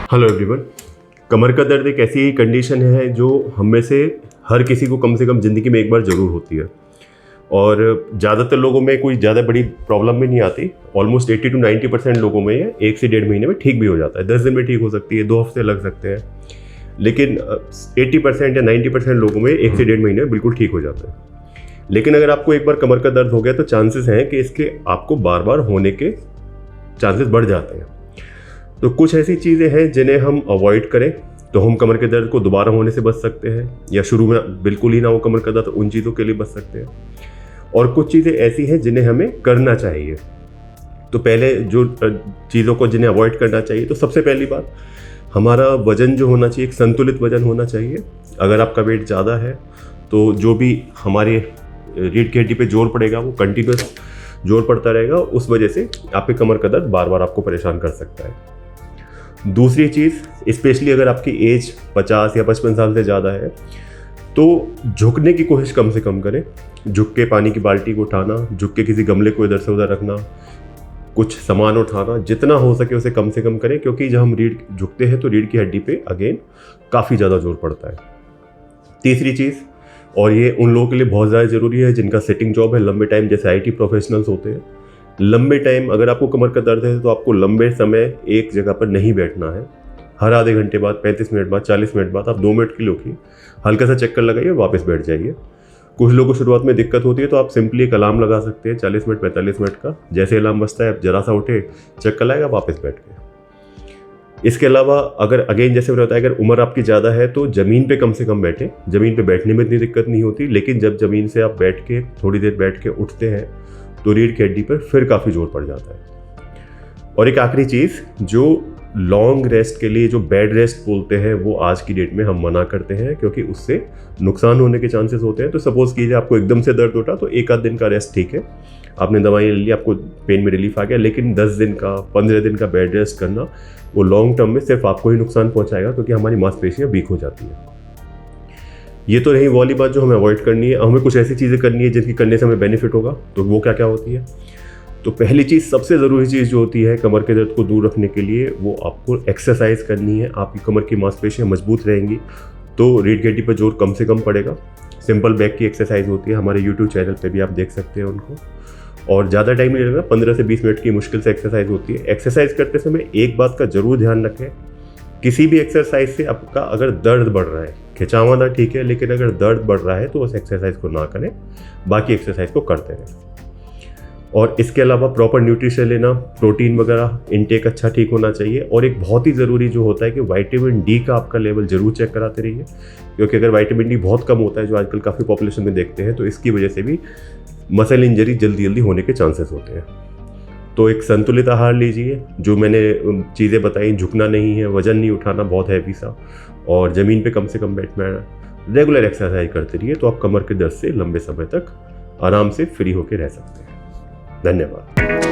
Hello everyone. कमर का दर्द एक ऐसी कंडीशन है जो हम में से हर किसी को कम से कम ज़िंदगी में एक बार ज़रूर होती है और ज़्यादातर लोगों में कोई ज़्यादा बड़ी प्रॉब्लम भी नहीं आती। ऑलमोस्ट 80 to 90% लोगों में ये 1 से 1.5 महीने में ठीक भी हो जाता है। 10 दिन में ठीक हो सकती है, 2 हफ्ते लग सकते हैं, लेकिन 80% या 90% लोगों में 1 से 1.5 महीने में बिल्कुल ठीक हो जाता है। लेकिन अगर आपको एक बार कमर का दर्द हो गया तो चांसेस हैं कि इसके आपको बार बार होने के चांसेस बढ़ जाते हैं। तो कुछ ऐसी चीज़ें हैं जिन्हें हम अवॉइड करें तो हम कमर के दर्द को दोबारा होने से बच सकते हैं, या शुरू में बिल्कुल ही ना हो कमर का दर्द, उन चीज़ों के लिए बच सकते हैं। और कुछ चीज़ें ऐसी हैं जिन्हें हमें करना चाहिए। तो पहले जो चीज़ों को जिन्हें अवॉइड करना चाहिए, तो सबसे पहली बात, हमारा वज़न जो होना चाहिए एक संतुलित वज़न होना चाहिए। अगर आपका वेट ज़्यादा है तो जो भी हमारे रीढ़ की हड्डी पे जोर पड़ेगा वो कंटिन्यूस जोर पड़ता रहेगा, उस वजह से आपके कमर का दर्द बार बार आपको परेशान कर सकता है। दूसरी चीज़, स्पेशली अगर आपकी एज 50 या 55 साल से ज़्यादा है तो झुकने की कोशिश कम से कम करें। झुक के पानी की बाल्टी को उठाना, झुक के किसी गमले को इधर से उधर रखना, कुछ सामान उठाना, जितना हो सके उसे कम से कम करें, क्योंकि जब हम झुकते हैं तो रीढ़ की हड्डी पे अगेन काफ़ी ज़्यादा जोर पड़ता है। तीसरी चीज़, और ये उन लोगों के लिए बहुत ज़्यादा ज़रूरी है जिनका सिटिंग जॉब है लंबे टाइम, जैसे IT प्रोफेशनल्स होते हैं, लंबे टाइम अगर आपको कमर का दर्द है तो आपको लंबे समय एक जगह पर नहीं बैठना है। हर आधे घंटे बाद, 35 मिनट बाद, 40 मिनट बाद आप 2 मिनट के लिए उठिए, हल्का सा चक्कर लगाइए, वापस बैठ जाइए। कुछ लोगों को शुरुआत में दिक्कत होती है तो आप सिंपली एक अलार्म लगा सकते हैं 40 मिनट 45 मिनट का। जैसे अलार्म बजता है आप जरा सा उठे, चक्कर लगाएगा, वापस बैठ गए। इसके अलावा अगर अगेन जैसे मैंने बताया, अगर उम्र आपकी ज़्यादा है तो ज़मीन पे कम से कम बैठें। ज़मीन पे बैठने में इतनी दिक्कत नहीं होती, लेकिन जब ज़मीन से आप बैठ के थोड़ी देर बैठ के उठते हैं तो रीढ़ की हड्डी पर फिर काफ़ी जोर पड़ जाता है। और एक आखिरी चीज़, जो लॉन्ग रेस्ट के लिए जो बेड रेस्ट बोलते हैं वो आज की डेट में हम मना करते हैं, क्योंकि उससे नुकसान होने के चांसेस होते हैं। तो सपोज़ कीजिए आपको एकदम से दर्द उठा तो 1 आध दिन का रेस्ट ठीक है, आपने दवाई ले ली, आपको पेन में रिलीफ आ गया, लेकिन 10 दिन का 15 दिन का बेड रेस्ट करना वो लॉन्ग टर्म में सिर्फ आपको ही नुकसान पहुंचाएगा, क्योंकि हमारी मांसपेशियां वीक हो जाती हैं। ये तो रही वो वाली बात जो हमें अवॉइड करनी है। हमें कुछ ऐसी चीज़ें करनी है जिनकी करने से हमें बेनिफिट होगा। तो वो क्या क्या होती है? तो पहली चीज़, सबसे ज़रूरी चीज़ जो होती है कमर के दर्द को दूर रखने के लिए, वो आपको एक्सरसाइज करनी है। आपकी कमर की मांसपेशियां मजबूत रहेंगी तो रीढ़ की हड्डी पर जोर कम से कम पड़ेगा। सिंपल बैक की एक्सरसाइज होती है, हमारे यूट्यूब चैनल पे भी आप देख सकते हैं उनको। और ज़्यादा टाइम नहीं लगेगा, 15 से 20 मिनट की मुश्किल से एक्सरसाइज होती है। एक्सरसाइज करते समय एक बात का जरूर ध्यान रखें, किसी भी एक्सरसाइज से आपका अगर दर्द बढ़ रहा है, खिंचावाना ठीक है, लेकिन अगर दर्द बढ़ रहा है तो उस एक्सरसाइज को ना करें, बाकी एक्सरसाइज को करते रहें। और इसके अलावा प्रॉपर न्यूट्रिशन लेना, प्रोटीन वगैरह इनटेक अच्छा ठीक होना चाहिए। और एक बहुत ही ज़रूरी जो होता है कि विटामिन डी का आपका लेवल ज़रूर चेक कराते रहिए, क्योंकि अगर विटामिन डी बहुत कम होता है, जो आजकल काफ़ी पॉपुलेशन में देखते हैं, तो इसकी वजह से भी मसल इंजरी जल्दी जल्दी होने के चांसेस होते हैं। तो एक संतुलित आहार लीजिए, जो मैंने चीज़ें बताई, झुकना नहीं है, वजन नहीं उठाना बहुत हैवी सा, और ज़मीन पे कम से कम बैठना है, रेगुलर एक्सरसाइज करते रहिए, तो आप कमर के दर्द से लंबे समय तक आराम से फ्री होकर रह सकते हैं। धन्यवाद।